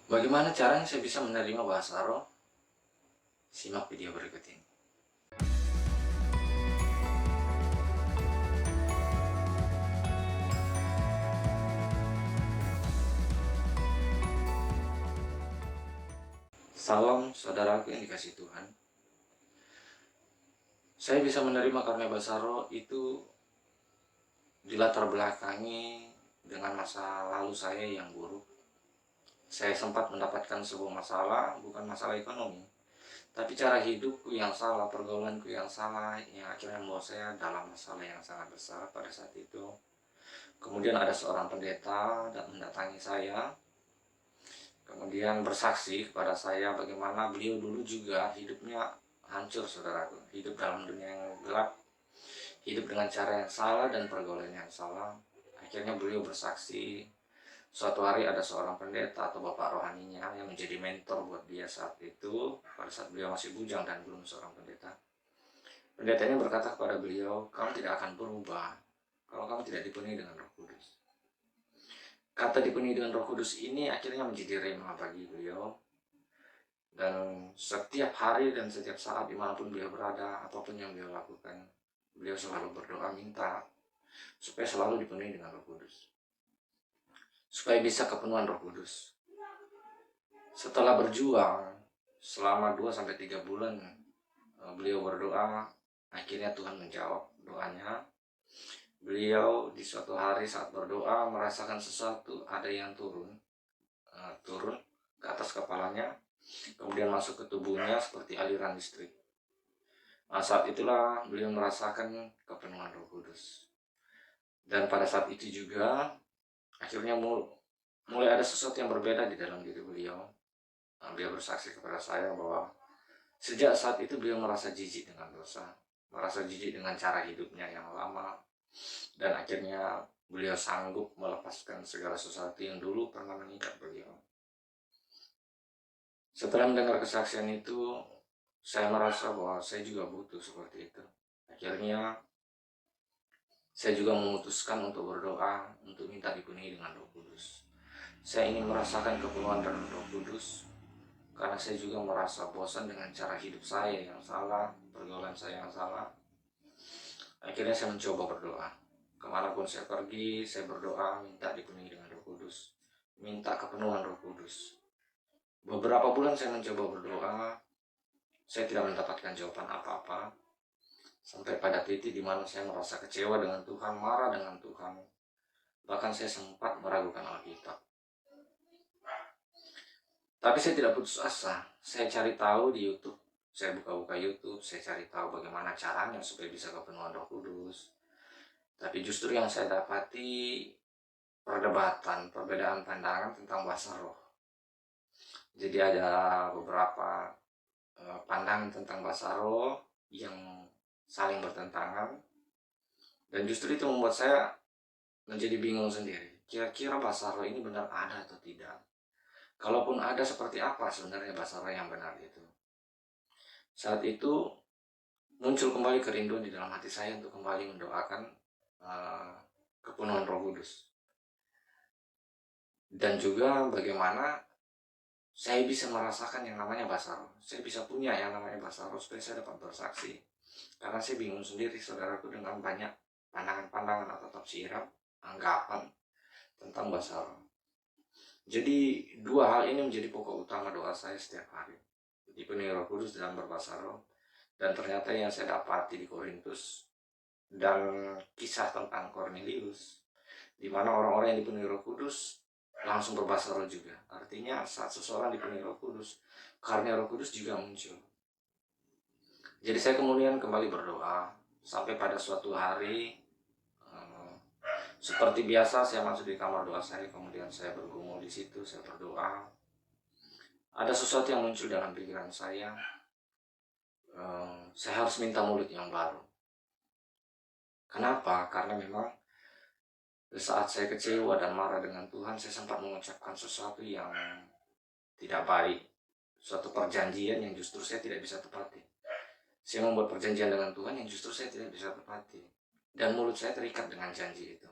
Bagaimana caranya saya bisa menerima bahasa roh? Simak video berikut ini. Salam saudaraku yang dikasih Tuhan. Saya bisa menerima karena bahasa roh itu dilatar belakangi dengan masa lalu saya yang buruk. Saya sempat mendapatkan sebuah masalah, bukan masalah ekonomi, tapi cara hidupku yang salah, pergaulanku yang salah, yang akhirnya membawa saya dalam masalah yang sangat besar pada saat itu. Kemudian ada seorang pendeta dan mendatangi saya, kemudian bersaksi kepada saya bagaimana beliau dulu juga hidupnya hancur, saudaraku, hidup dalam dunia yang gelap, hidup dengan cara yang salah dan pergaulan yang salah. Akhirnya beliau bersaksi, suatu hari ada seorang pendeta atau bapak rohaninya yang menjadi mentor buat dia saat itu, pada saat beliau masih bujang dan belum seorang pendeta. Pendetanya berkata kepada beliau, kamu tidak akan berubah kalau kamu tidak dipenuhi dengan Roh Kudus. Kata dipenuhi dengan Roh Kudus ini akhirnya menjadi rema bagi beliau. Dan setiap hari dan setiap saat dimanapun beliau berada, apapun yang beliau lakukan, beliau selalu berdoa minta supaya selalu dipenuhi dengan Roh Kudus, supaya bisa kepenuhan Roh Kudus. Setelah berjuang selama 2-3 bulan, beliau berdoa, akhirnya Tuhan menjawab doanya. Beliau di suatu hari saat berdoa merasakan sesuatu, ada yang turun ke atas kepalanya, kemudian masuk ke tubuhnya seperti aliran listrik. Nah, saat itulah beliau merasakan kepenuhan Roh Kudus. Dan pada saat itu juga akhirnya mulai ada sesuatu yang berbeda di dalam diri beliau. Nah, beliau bersaksi kepada saya bahwa sejak saat itu beliau merasa jijik dengan dosa, merasa jijik dengan cara hidupnya yang lama, dan akhirnya beliau sanggup melepaskan segala sesuatu yang dulu pernah mengikat beliau. Setelah mendengar kesaksian itu, saya merasa bahwa saya juga butuh seperti itu. Akhirnya saya juga memutuskan untuk berdoa, untuk minta dipenuhi dengan Roh Kudus. Saya ingin merasakan kepenuhan dengan Roh Kudus, karena saya juga merasa bosan dengan cara hidup saya yang salah, pergaulan saya yang salah. Akhirnya saya mencoba berdoa. Kemanapun saya pergi, saya berdoa minta dipenuhi dengan Roh Kudus, minta kepenuhan Roh Kudus. Beberapa bulan saya mencoba berdoa, saya tidak mendapatkan jawaban apa-apa. Sampai pada titik di mana saya merasa kecewa dengan Tuhan, marah dengan Tuhan. Bahkan saya sempat meragukan Alkitab. Tapi saya tidak putus asa. Saya cari tahu di YouTube. Saya buka-buka YouTube, saya cari tahu bagaimana caranya supaya bisa kepenuhan Roh Kudus. Tapi justru yang saya dapati perdebatan, perbedaan pandangan tentang bahasa roh. Jadi ada beberapa pandangan tentang bahasa roh yang saling bertentangan, dan justru itu membuat saya menjadi bingung sendiri. Kira-kira bahasa roh ini benar ada atau tidak? Kalaupun ada, seperti apa sebenarnya bahasa roh yang benar itu? Saat itu muncul kembali kerinduan di dalam hati saya untuk kembali mendoakan kepenuhan Roh Kudus. Dan juga bagaimana saya bisa merasakan yang namanya bahasa roh. Saya bisa punya yang namanya bahasa roh supaya saya dapat bersaksi. Karena saya bingung sendiri, saudaraku, dengan banyak pandangan-pandangan atau tafsiran, anggapan tentang bahasa roh. Jadi dua hal ini menjadi pokok utama doa saya setiap hari. Dipenuhi Roh Kudus dalam berbahasa roh. Dan ternyata yang saya dapati di Korintus dan kisah tentang Kornelius, di mana orang-orang yang dipenuhi Roh Kudus langsung berbahasa roh juga. Artinya saat seseorang dipenuhi Roh Kudus, karunia Roh Kudus juga muncul. Jadi saya kemudian kembali berdoa sampai pada suatu hari, seperti biasa saya masuk di kamar doa saya, kemudian saya bergumul di situ, saya berdoa. Ada sesuatu yang muncul dalam pikiran saya harus minta mulut yang baru. Kenapa? Karena memang saat saya kecewa dan marah dengan Tuhan, saya sempat mengucapkan sesuatu yang tidak baik, suatu perjanjian yang justru saya tidak bisa tepati. Saya membuat perjanjian dengan Tuhan yang justru saya tidak bisa tepati, dan mulut saya terikat dengan janji itu.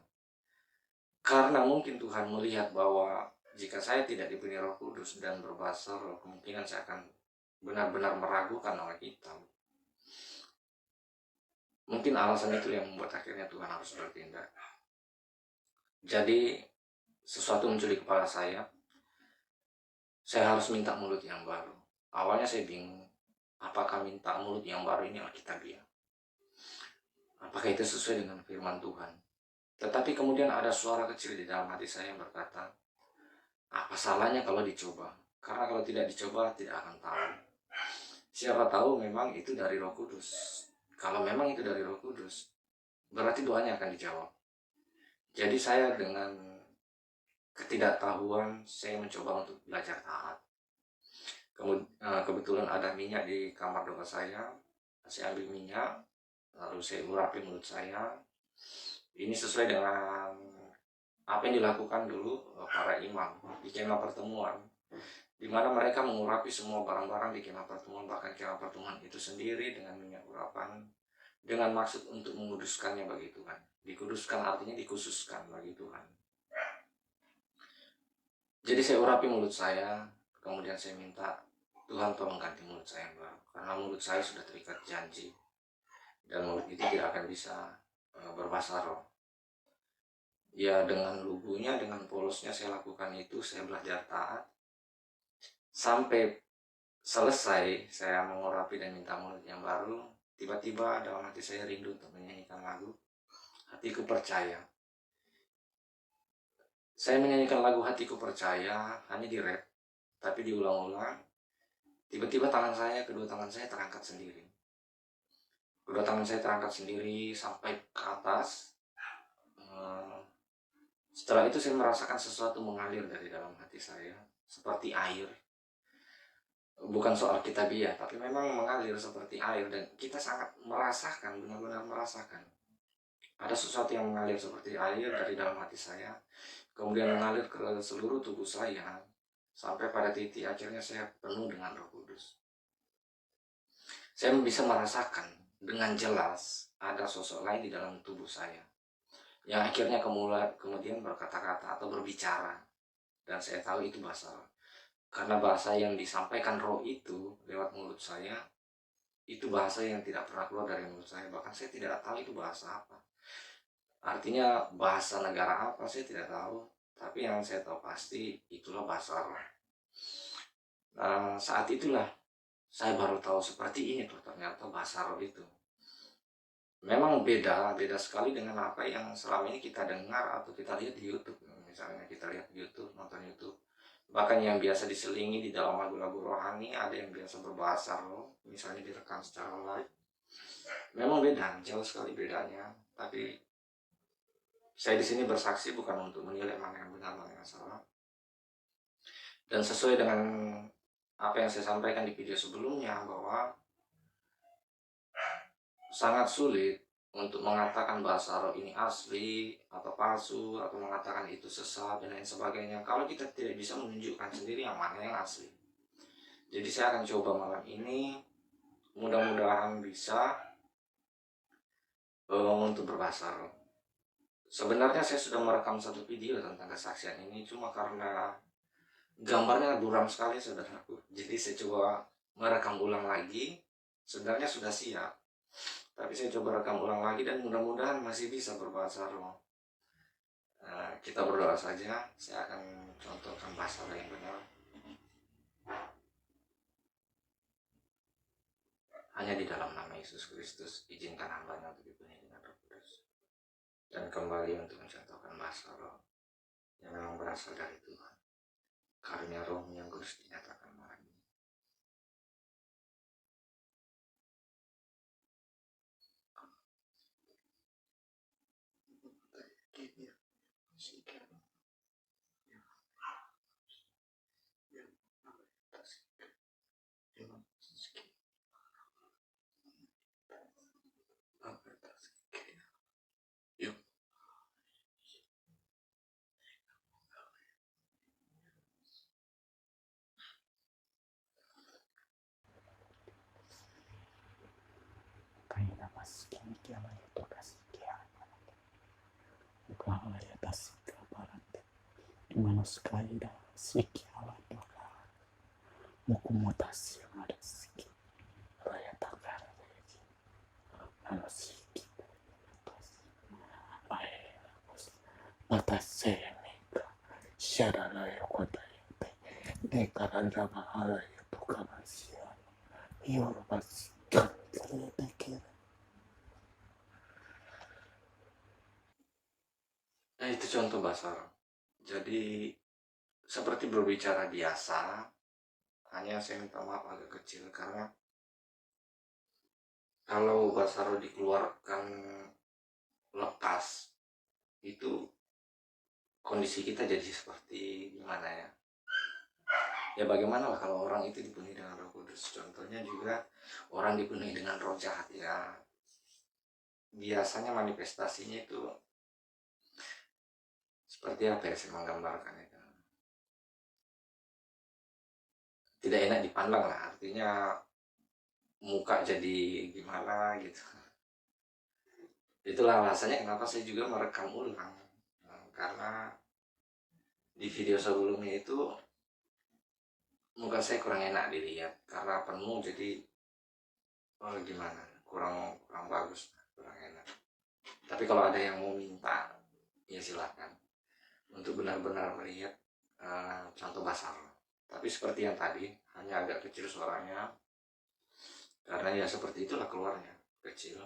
Karena mungkin Tuhan melihat bahwa jika saya tidak diberi Roh Kudus dan berbahasa roh, kemungkinan saya akan benar-benar meragukan oleh kita. Mungkin alasan itu yang membuat akhirnya Tuhan harus bertindak. Jadi sesuatu muncul di kepala saya harus minta mulut yang baru. Awalnya saya bingung, apakah minta mulut yang baru ini Alkitabiah? Apakah itu sesuai dengan firman Tuhan? Tetapi kemudian ada suara kecil di dalam hati saya yang berkata, apa salahnya kalau dicoba? Karena kalau tidak dicoba tidak akan tahu. Siapa tahu memang itu dari Roh Kudus. Kalau memang itu dari Roh Kudus, berarti doanya akan dijawab. Jadi saya dengan ketidaktahuan, saya mencoba untuk belajar taat. Kebetulan ada minyak di kamar doa saya ambil minyak, lalu saya urapi mulut saya. Ini sesuai dengan apa yang dilakukan dulu para imam di kemah pertemuan, di mana mereka mengurapi semua barang-barang di kemah pertemuan, bahkan kemah pertemuan itu sendiri dengan minyak urapan, dengan maksud untuk menguduskannya bagi Tuhan. Dikuduskan artinya dikhususkan bagi Tuhan. Jadi saya urapi mulut saya, kemudian saya minta Tuhan tolong ganti mulut saya yang baru, karena mulut saya sudah terikat janji, dan mulut itu tidak akan bisa berbahasa roh. Ya dengan lugunya, dengan polosnya saya lakukan itu, saya belajar taat. Sampai selesai saya mengurapi dan minta mulut yang baru, tiba-tiba dalam hati saya rindu untuk menyanyikan lagu Hatiku Percaya. Saya menyanyikan lagu Hatiku Percaya hanya di rap, tapi diulang-ulang. Tiba-tiba kedua tangan saya terangkat sendiri. Kedua tangan saya terangkat sendiri sampai ke atas. Setelah itu saya merasakan sesuatu mengalir dari dalam hati saya, seperti air. Bukan soal kitabiah, tapi memang mengalir seperti air, dan kita sangat merasakan, benar-benar merasakan. Ada sesuatu yang mengalir seperti air dari dalam hati saya, kemudian mengalir ke seluruh tubuh saya, sampai pada titik akhirnya saya penuh dengan Roh Kudus. Saya bisa merasakan dengan jelas ada sosok lain di dalam tubuh saya, yang akhirnya kemudian berkata-kata atau berbicara, dan saya tahu itu bahasa roh. Karena bahasa yang disampaikan roh itu lewat mulut saya, itu bahasa yang tidak pernah keluar dari mulut saya, bahkan saya tidak tahu itu bahasa apa. Artinya bahasa negara apa saya tidak tahu, tapi yang saya tahu pasti itulah bahasa roh. Nah, saat itulah saya baru tahu seperti ini tuh ternyata bahasa roh itu. Memang beda sekali dengan apa yang selama ini kita dengar atau kita lihat di YouTube. Misalnya kita lihat YouTube, nonton YouTube. Bahkan yang biasa diselingi di dalam lagu-lagu rohani, ada yang biasa berbahasa roh, misalnya direkam secara live. Memang beda, jauh sekali bedanya. Tapi saya di sini bersaksi bukan untuk menilai mana yang benar, mana yang salah. Dan sesuai dengan apa yang saya sampaikan di video sebelumnya, bahwa sangat sulit untuk mengatakan bahasa roh ini asli atau palsu, atau mengatakan itu sesat dan lain sebagainya, kalau kita tidak bisa menunjukkan sendiri yang mana yang asli. Jadi saya akan coba malam ini, mudah-mudahan bisa untuk berbahasa roh. Sebenarnya saya sudah merekam satu video tentang kesaksian ini, cuma karena gambarnya buram sekali saudaraku, jadi saya coba merekam ulang lagi. Sebenarnya sudah siap, tapi saya coba rekam ulang lagi, dan mudah-mudahan masih bisa berbahasa roh. Kita berdoa saja. Saya akan contohkan bahasa roh yang benar. Hanya di dalam nama Yesus Kristus, izinkan hamba-Nya untuk dipenuhi dengan Roh Kudus, dan kembali untuk mencontohkan bahasa roh yang memang berasal dari Tuhan. Karunia Roh-Mu yang kudus dinyatakan malam ini. Kaina maskini kiama itu kasih kiama. Ukala ya tasika parante. Imanos kaida. siki ala doka mukumutasi ada siki raya takara siki nano siki ae mata semika shara raya kota yote nekara rama ala yotoka masia yoruba sikan kira. Nah, itu contoh Basar. Jadi seperti berbicara biasa, hanya saya minta maaf agak kecil karena kalau Basaro dikeluarkan lepas itu kondisi kita jadi seperti gimana ya? Ya bagaimana lah kalau orang itu dipenuhi dengan Roh Kudus. Contohnya juga orang dipenuhi dengan roh jahat ya. Biasanya manifestasinya itu seperti apa ya saya menggambarkan itu. Tidak enak dipandang lah, artinya muka jadi gimana gitu. Itulah alasannya kenapa saya juga merekam ulang. Karena di video sebelumnya itu muka saya kurang enak dilihat karena penuh, jadi gimana, kurang bagus, kurang enak. Tapi kalau ada yang mau minta ya silahkan untuk benar-benar melihat contoh Basar. Tapi seperti yang tadi, hanya agak kecil suaranya karena ya seperti itulah keluarnya, kecil.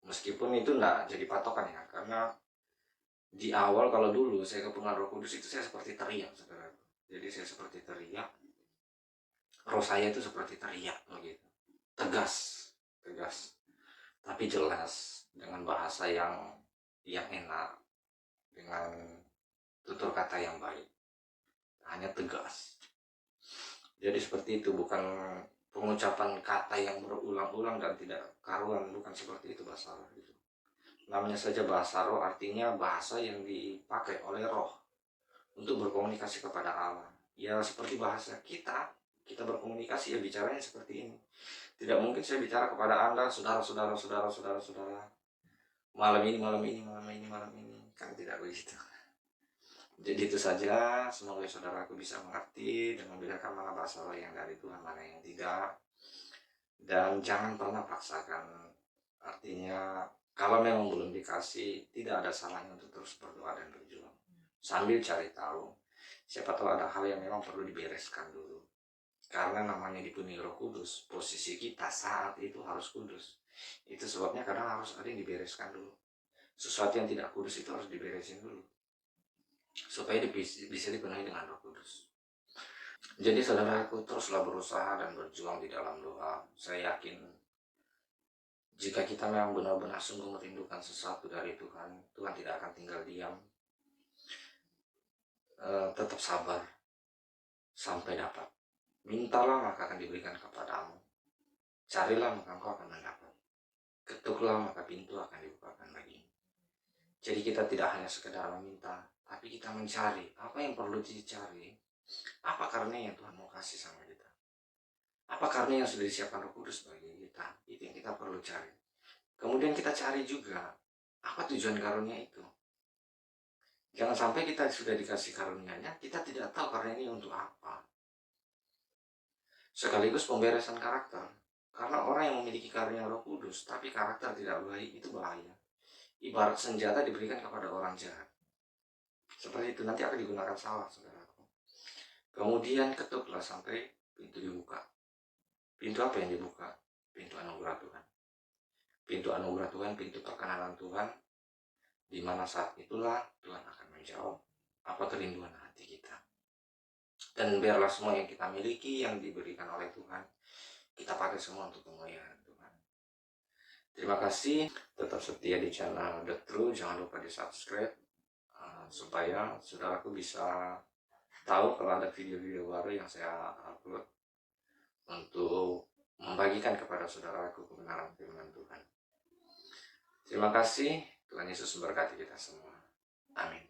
Meskipun itu enggak jadi patokan ya, karena di awal kalau dulu saya kepengaruh Roh Kudus itu saya seperti teriak, saudara. Jadi saya seperti teriak, roh saya itu seperti teriak begitu, tegas, tapi jelas dengan bahasa yang enak, dengan tutur kata yang baik, hanya tegas. Jadi seperti itu, bukan pengucapan kata yang berulang-ulang dan tidak karuan, bukan seperti itu bahasa roh itu. Namanya saja bahasa roh, artinya bahasa yang dipakai oleh roh untuk berkomunikasi kepada Allah. Ya seperti bahasa kita berkomunikasi ya bicaranya seperti ini. Tidak mungkin saya bicara kepada Anda, saudara, malam ini, kan tidak begitu. Jadi itu saja, semoga saudaraku bisa mengerti dan membedakan mana bahasa roh yang dari Tuhan, mana yang tidak. Dan jangan pernah paksakan, artinya kalau memang belum dikasih, tidak ada salahnya untuk terus berdoa dan berjuang sambil cari tahu. Siapa tahu ada hal yang memang perlu dibereskan dulu, karena namanya dipenuhi Roh Kudus, posisi kita saat itu harus kudus. Itu sebabnya kadang harus ada yang dibereskan dulu. Sesuatu yang tidak kudus itu harus diberesin dulu supaya bisa dipenuhi dengan Roh Kudus. Jadi saudaraku, teruslah berusaha dan berjuang di dalam doa. Saya yakin jika kita memang benar-benar sungguh merindukan sesuatu dari Tuhan, Tuhan tidak akan tinggal diam. Tetap sabar sampai dapat. Mintalah maka akan diberikan kepadamu. Carilah maka engkau akan mendapat. Ketuklah maka pintu akan dibukakan bagimu. Jadi kita tidak hanya sekedar meminta, tapi kita mencari apa yang perlu dicari. Apa karunia yang Tuhan mau kasih sama kita? Apa karunia yang sudah disiapkan Roh Kudus bagi kita? Itu yang kita perlu cari. Kemudian kita cari juga apa tujuan karunia itu. Jangan sampai kita sudah dikasih karunia-Nya, kita tidak tahu karunia ini untuk apa. Sekaligus pemberesan karakter. Karena orang yang memiliki karunia Roh Kudus tapi karakter tidak baik, itu bahaya. Ibarat senjata diberikan kepada orang jahat. Seperti itu, nanti akan digunakan salah, saudaraku. Kemudian ketuklah sampai pintu dibuka. Pintu apa yang dibuka? Pintu anugerah Tuhan. Pintu anugerah Tuhan, pintu perkenanan Tuhan, di mana saat itulah Tuhan akan menjawab apa kerinduan hati kita. Dan biarlah semua yang kita miliki, yang diberikan oleh Tuhan, kita pakai semua untuk kemuliaan Tuhan. Terima kasih, tetap setia di channel The True, jangan lupa di subscribe supaya saudaraku bisa tahu kalau ada video-video baru yang saya upload untuk membagikan kepada saudaraku kebenaran firman Tuhan. Terima kasih, Tuhan Yesus memberkati kita semua. Amin.